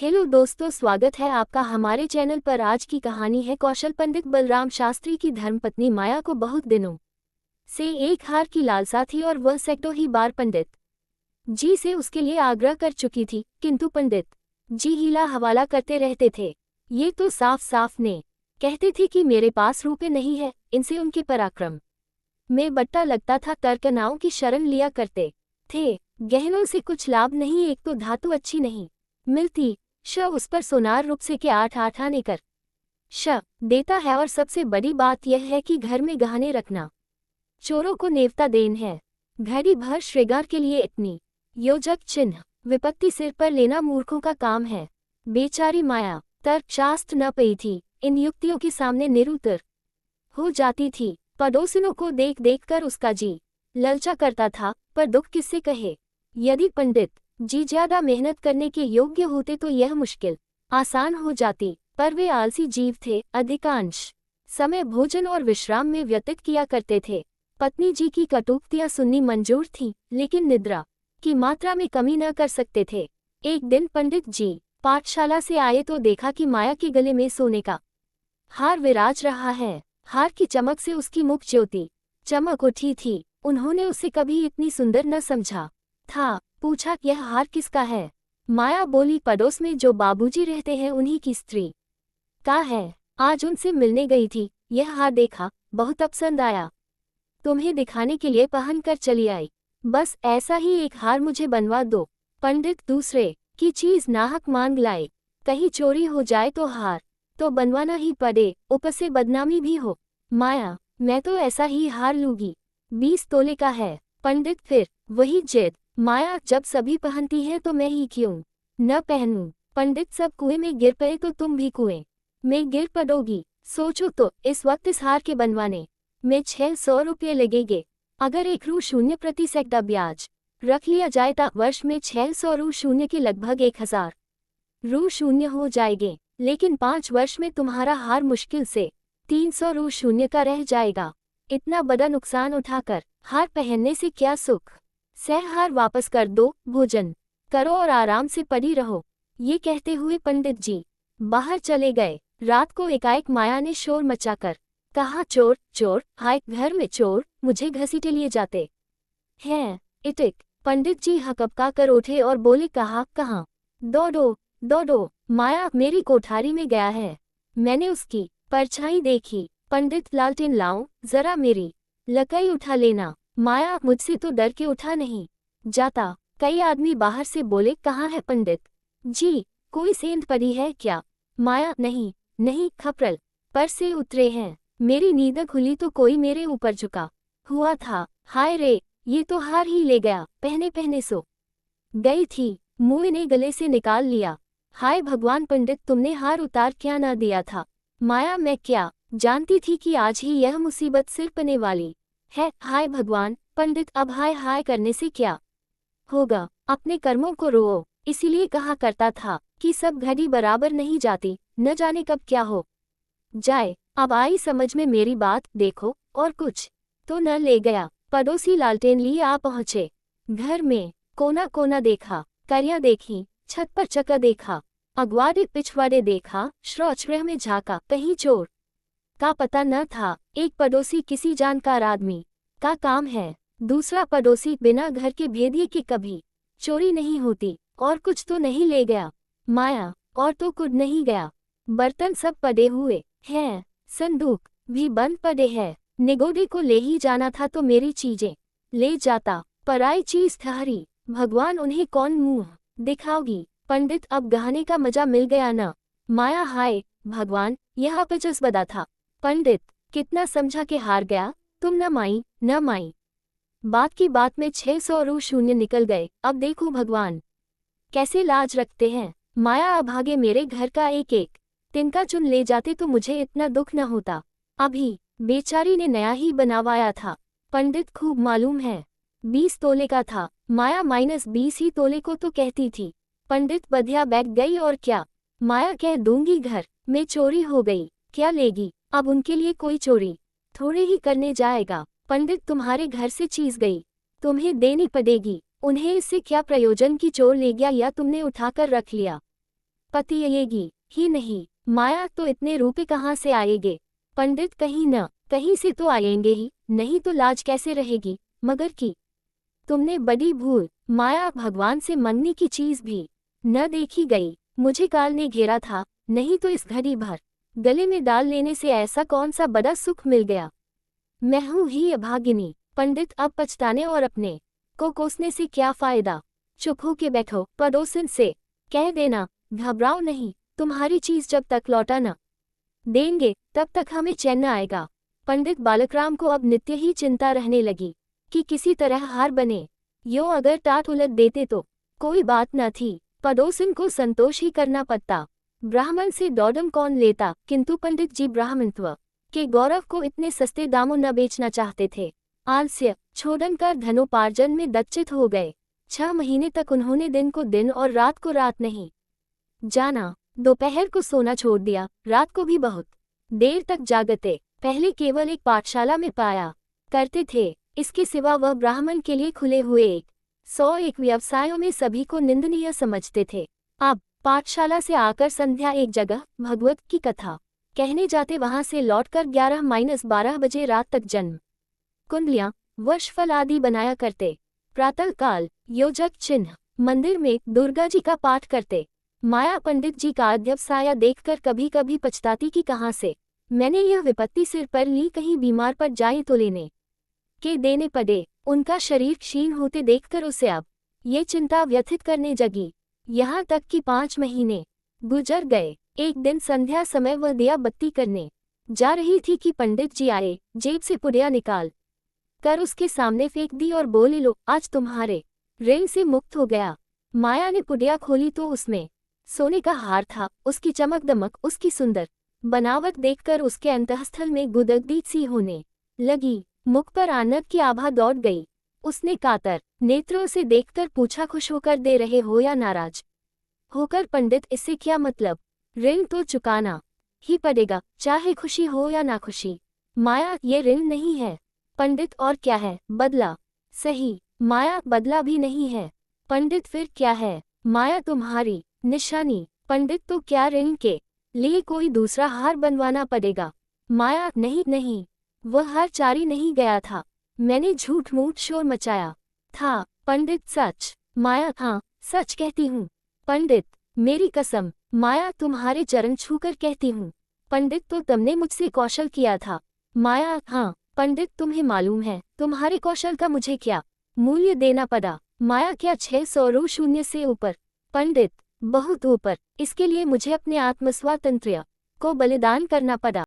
Hello दोस्तों, स्वागत है आपका हमारे चैनल पर। आज की कहानी है कौशल पंडित बलराम शास्त्री की धर्मपत्नी माया को बहुत दिनों से एक हार की लालसा थी और वह सैकड़ों ही बार पंडित जी से उसके लिए आग्रह कर चुकी थी, किंतु पंडित जी हीला हवाला करते रहते थे। ये तो साफ साफ ने कहते थे कि मेरे पास रुपए नहीं है। इनसे उनके पराक्रम में बट्टा लगता था। तर्कनाओं की शरण लिया करते थे। गहनों से कुछ लाभ नहीं, एक तो धातु अच्छी नहीं मिलती, उस पर सोनार रूप से के 8 आने कर देता है, और सबसे बड़ी बात यह है कि घर में गहने रखना चोरों को नेवता देन है। घड़ी भर श्रृंगार के लिए इतनी योजक चिन्ह विपत्ति सिर पर लेना मूर्खों का काम है। बेचारी माया तर्क शास्त्र न पई थी, इन युक्तियों के सामने निरुत्तर हो जाती थी। पड़ोसियों को देख देख कर उसका जी ललचा करता था, पर दुख किससे कहे। यदि पंडित जी ज्यादा मेहनत करने के योग्य होते तो यह मुश्किल आसान हो जाती, पर वे आलसी जीव थे। अधिकांश समय भोजन और विश्राम में व्यतीत किया करते थे। पत्नी जी की कटुक्तियां सुननी मंजूर थीं, लेकिन निद्रा की मात्रा में कमी न कर सकते थे। एक दिन पंडित जी पाठशाला से आए तो देखा कि माया के गले में सोने का हार विराज रहा है। हार की चमक से उसकी मुख ज्योति चमक उठी थी। उन्होंने उसे कभी इतनी सुंदर न समझा था। पूछा, यह हार किसका है? माया बोली, पड़ोस में जो बाबूजी रहते हैं उन्हीं की स्त्री का है। आज उनसे मिलने गई थी, यह हार देखा, बहुत पसंद आया, तुम्हें दिखाने के लिए पहन कर चली आई। बस ऐसा ही एक हार मुझे बनवा दो। पंडित दूसरे की चीज नाहक मांग लाए, कहीं चोरी हो जाए तो हार तो बनवाना ही पड़े, ऊपर से बदनामी भी हो। माया, मैं तो ऐसा ही हार लूंगी, 20 तोले का है। पंडित फिर वही जिद। माया, जब सभी पहनती है तो मैं ही क्यों न पहनूं? पंडित, सब कुएं में गिर पड़े तो तुम भी कुएं में गिर पड़ोगी। सोचो तो, इस वक्त इस हार के बनवाने में 600 रुपये लगेंगे। अगर 1 रू शून्य प्रति सैकड़ा ब्याज रख लिया जाए तो वर्ष में 600 रू शून्य के लगभग 1000 रू शून्य हो जाएंगे। लेकिन 5 वर्ष में तुम्हारा हार मुश्किल से 300 रू शून्य का रह जाएगा। इतना बड़ा नुकसान उठाकर हार पहनने से क्या सुख? हार वापस कर दो, भोजन करो और आराम से पड़ी रहो। ये कहते हुए पंडित जी बाहर चले गए। रात को एकाएक माया ने शोर मचाकर कहा, चोर चोर, हाय घर में चोर, मुझे घसीटे लिए जाते हैं। इटिक। पंडित जी हकपका कर उठे और बोले, कहाँ? दौड़ो दौड़ो। माया मेरी कोठारी में गया है, मैंने उसकी परछाई देखी। पंडित, लालटेन लाऊं, जरा मेरी लकई उठा लेना। माया, मुझसे तो डर के उठा नहीं जाता। कई आदमी बाहर से बोले, कहाँ है पंडित जी, कोई सेंध पड़ी है क्या? माया, नहीं, खपरल पर से उतरे हैं। मेरी नींद खुली तो कोई मेरे ऊपर झुका हुआ था। हाय रे, ये तो हार ही ले गया, पहने पहने सो गई थी, मुँह ने गले से निकाल लिया। हाय भगवान पंडित, तुमने हार उतार क्या न दिया था? माया, मैं क्या जानती थी कि आज ही यह मुसीबत सिर पने वाली है। हाय भगवान पंडित, अब हाय हाय करने से क्या होगा? अपने कर्मों को रोओ। इसीलिए कहा करता था कि सब घड़ी बराबर नहीं जाती, न जाने कब क्या हो जाए। अब आई समझ में मेरी बात। देखो, और कुछ तो न ले गया। पड़ोसी लालटेन लिए आ पहुँचे। घर में कोना कोना देखा, करियां देखी, छत पर चक्का देखा, अगवाड़े पिछवाड़े देखा, शौचगृह में झाँका, कहीं चोर का पता न था। एक पड़ोसी किसी जानकार आदमी का काम है, दूसरा पड़ोसी बिना घर के भेदिए के कभी चोरी नहीं होती। और कुछ तो नहीं ले गया? माया, और तो कुछ नहीं गया। बर्तन सब पड़े हुए हैं, संदूक भी बंद पड़े हैं। निगोडे को ले ही जाना था तो मेरी चीजें ले जाता, पराई चीज ठहरी। भगवान, उन्हें कौन मुंह दिखाओगी? पंडित, अब गहने का मजा मिल गया न? माया, हाय भगवान, यह अपजस बदा था। पंडित, कितना समझा के हार गया तुम, न माई। बात की बात में 600 रू शून्य निकल गए। अब देखो भगवान कैसे लाज रखते हैं। माया, अभागे मेरे घर का एक एक तिनका चुन ले जाते तो मुझे इतना दुख न होता। अभी बेचारी ने नया ही बनवाया था। पंडित, खूब मालूम है 20 तोले का था। माया, -20 ही तोले को तो कहती थी। पंडित, बधिया बैठ गई और क्या? माया, कह दूंगी घर में चोरी हो गई, क्या लेगी? अब उनके लिए कोई चोरी थोड़े ही करने जाएगा। पंडित, तुम्हारे घर से चीज गई, तुम्हें देनी पड़ेगी। उन्हें इससे क्या प्रयोजन कि चोर ले गया या तुमने उठाकर रख लिया? पतिएगी ही नहीं। माया, तो इतने रुपए कहाँ से आएंगे? पंडित, कहीं न कहीं से तो आएंगे ही, नहीं तो लाज कैसे रहेगी? मगर की तुमने बड़ी भूल। माया, भगवान से मंगनी की चीज भी न देखी गई। मुझे काल ने घेरा था, नहीं तो इस घड़ी भर गले में डाल लेने से ऐसा कौन सा बड़ा सुख मिल गया? मैं हूँ ही अभागिनी। पंडित, अब पछताने और अपने को कोसने से क्या फायदा? चुप हो के बैठो। पड़ोसन से कह देना, घबराओ नहीं, तुम्हारी चीज जब तक लौटा न देंगे तब तक हमें चैन न आएगा। पंडित बालकराम को अब नित्य ही चिंता रहने लगी कि किसी तरह हार बने। यो अगर टाट उलट देते तो कोई बात न थी, पड़ोसन को संतोष ही करना पड़ता। ब्राह्मण से दौड़म कौन लेता, किंतु पंडित जी ब्राह्मणत्व के गौरव को इतने सस्ते दामों न बेचना चाहते थे। आलस्य छोड़न कर धनोपार्जन में दक्षित हो गए। 6 महीने तक उन्होंने दिन को दिन और रात को रात नहीं जाना। दोपहर को सोना छोड़ दिया, रात को भी बहुत देर तक जागते। पहले केवल एक पाठशाला में पाया करते थे, इसके सिवा वह ब्राह्मण के लिए खुले हुए 101 व्यवसायों में सभी को निंदनीय समझते थे। अब पाठशाला से आकर संध्या एक जगह भगवत की कथा कहने जाते, वहां से लौटकर 11-12 बजे रात तक जन्म कुंडलियां, वर्षफल आदि बनाया करते। प्रातःकाल योजक चिन्ह मंदिर में दुर्गा जी का पाठ करते। माया पंडित जी का अध्यवसाय देखकर कभी कभी पछताती कि कहाँ से मैंने यह विपत्ति सिर पर ली, कहीं बीमार पड़ जाए तो लेने के देने पड़े। उनका शरीर क्षीण होते देखकर उसे अब ये चिंता व्यथित करने जगी। यहाँ तक कि 5 महीने गुजर गए। एक दिन संध्या समय वह दिया बत्ती करने जा रही थी कि पंडित जी आए, जेब से पुड़िया निकाल कर उसके सामने फेंक दी और बोले, लो, आज तुम्हारे ऋण से मुक्त हो गया। माया ने पुड़िया खोली तो उसमें सोने का हार था। उसकी चमक दमक, उसकी सुंदर बनावट देखकर उसके अंतःस्थल में गुदगदी सी होने लगी। मुख पर आनंद की आभा दौड़ गई। उसने कातर नेत्रों से देखकर पूछा, खुश होकर दे रहे हो या नाराज होकर? पंडित, इससे क्या मतलब? ऋण तो चुकाना ही पड़ेगा, चाहे खुशी हो या ना खुशी। माया, ये ऋण नहीं है। पंडित, और क्या है? बदला। सही। माया, बदला भी नहीं है। पंडित, फिर क्या है? माया, तुम्हारी निशानी। पंडित, तो क्या ऋण के लिए कोई दूसरा हार बनवाना पड़ेगा? माया, नहीं नहीं, वह हार चारी नहीं गया था, मैंने झूठ मूठ शोर मचाया था। पंडित, सच? माया, हाँ सच कहती हूँ। पंडित, मेरी कसम। माया, तुम्हारे चरण छूकर कहती हूँ। पंडित, तो तुमने मुझसे कौशल किया था? माया, हाँ। पंडित, तुम्हें मालूम है तुम्हारे कौशल का मुझे क्या मूल्य देना पड़ा? माया, क्या 600 रु शून्य से ऊपर? पंडित, बहुत ऊपर। इसके लिए मुझे अपने आत्मस्वातंत्र्य को बलिदान करना पड़ा।